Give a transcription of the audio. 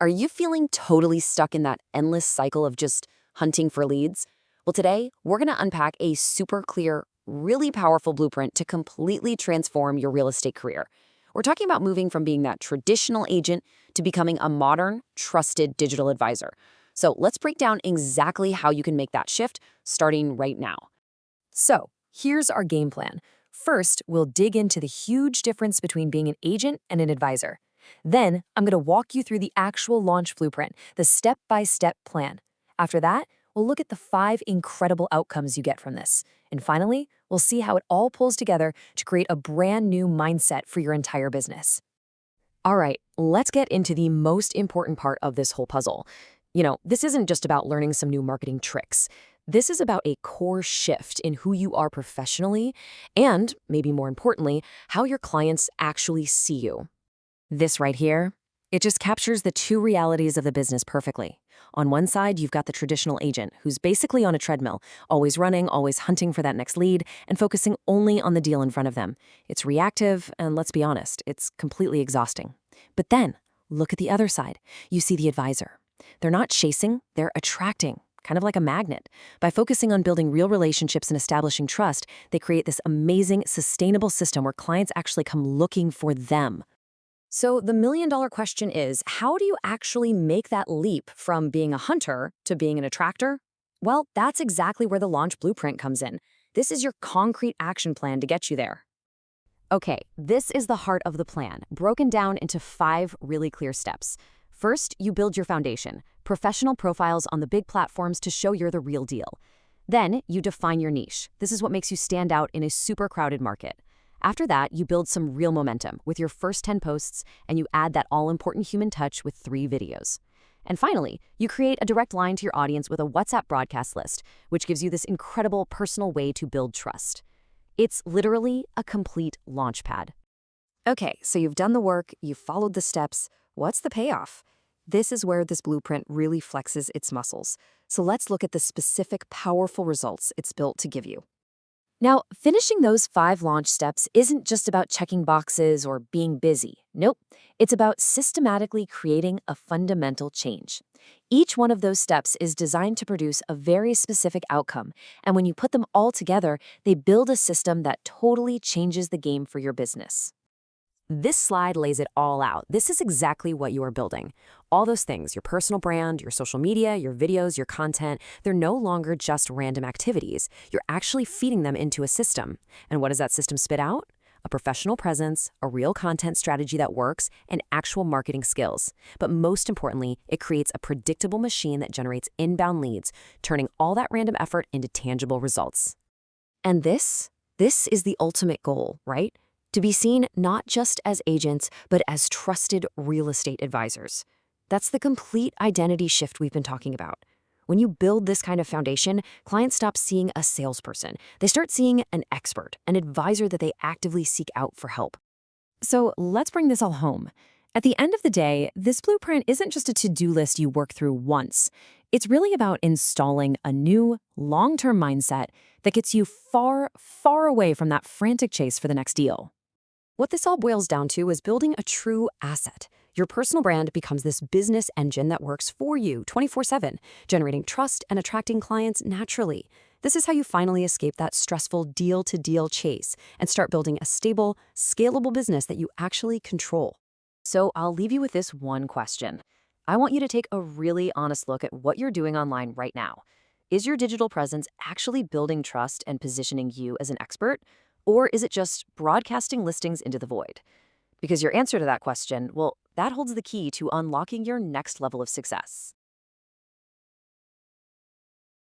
Are you feeling totally stuck in that endless cycle of just hunting for leads? Well, today we're going to unpack a super clear, really powerful blueprint to completely transform your real estate career. We're talking about moving from being that traditional agent to becoming a modern, trusted digital advisor. So let's break down exactly how you can make that shift starting right now. So, here's our game plan. First, we'll dig into the huge difference between being an agent and an advisor. Then, I'm going to walk you through the actual launch blueprint, the step-by-step plan. After that, we'll look at the 5 incredible outcomes you get from this. And finally, we'll see how it all pulls together to create a brand new mindset for your entire business. All right, let's get into the most important part of this whole puzzle. This isn't just about learning some new marketing tricks. This is about a core shift in who you are professionally and, maybe more importantly, how your clients actually see you. This right here, it just captures the two realities of the business perfectly. On one side, you've got the traditional agent who's basically on a treadmill, always running, always hunting for that next lead, and focusing only on the deal in front of them. It's reactive, and let's be honest, it's completely exhausting. But then, look at the other side. You see the advisor. They're not chasing, they're attracting, kind of like a magnet. By focusing on building real relationships and establishing trust, they create this amazing, sustainable system where clients actually come looking for them. So the million-dollar question is, how do you actually make that leap from being a hunter to being an attractor? Well, that's exactly where the launch blueprint comes in. This is your concrete action plan to get you there. Okay, this is the heart of the plan, broken down into 5 really clear steps. First, you build your foundation, professional profiles on the big platforms to show you're the real deal. Then, you define your niche. This is what makes you stand out in a super crowded market. After that, you build some real momentum with your first 10 posts, and you add that all-important human touch with 3 videos. And finally, you create a direct line to your audience with a WhatsApp broadcast list, which gives you this incredible personal way to build trust. It's literally a complete launchpad. Okay, so you've done the work, you've followed the steps. What's the payoff? This is where this blueprint really flexes its muscles. So let's look at the specific, powerful results it's built to give you. Now, finishing those 5 launch steps isn't just about checking boxes or being busy. Nope, it's about systematically creating a fundamental change. Each one of those steps is designed to produce a very specific outcome, and when you put them all together, they build a system that totally changes the game for your business. This slide lays it all out. This is exactly what you are building. All those things, your personal brand, your social media, your videos, your content, they're no longer just random activities. You're actually feeding them into a system. And what does that system spit out? A professional presence, a real content strategy that works, and actual marketing skills. But most importantly, it creates a predictable machine that generates inbound leads, turning all that random effort into tangible results. And this is the ultimate goal, right? To be seen not just as agents, but as trusted real estate advisors. That's the complete identity shift we've been talking about. When you build this kind of foundation, clients stop seeing a salesperson. They start seeing an expert, an advisor that they actively seek out for help. So let's bring this all home. At the end of the day, this blueprint isn't just a to-do list you work through once. It's really about installing a new, long-term mindset that gets you far, far away from that frantic chase for the next deal. What this all boils down to is building a true asset. Your personal brand becomes this business engine that works for you 24/7, generating trust and attracting clients naturally. This is how you finally escape that stressful deal-to-deal chase and start building a stable, scalable business that you actually control. So I'll leave you with this one question. I want you to take a really honest look at what you're doing online right now. Is your digital presence actually building trust and positioning you as an expert? Or is it just broadcasting listings into the void? Because your answer to that question, well, that holds the key to unlocking your next level of success.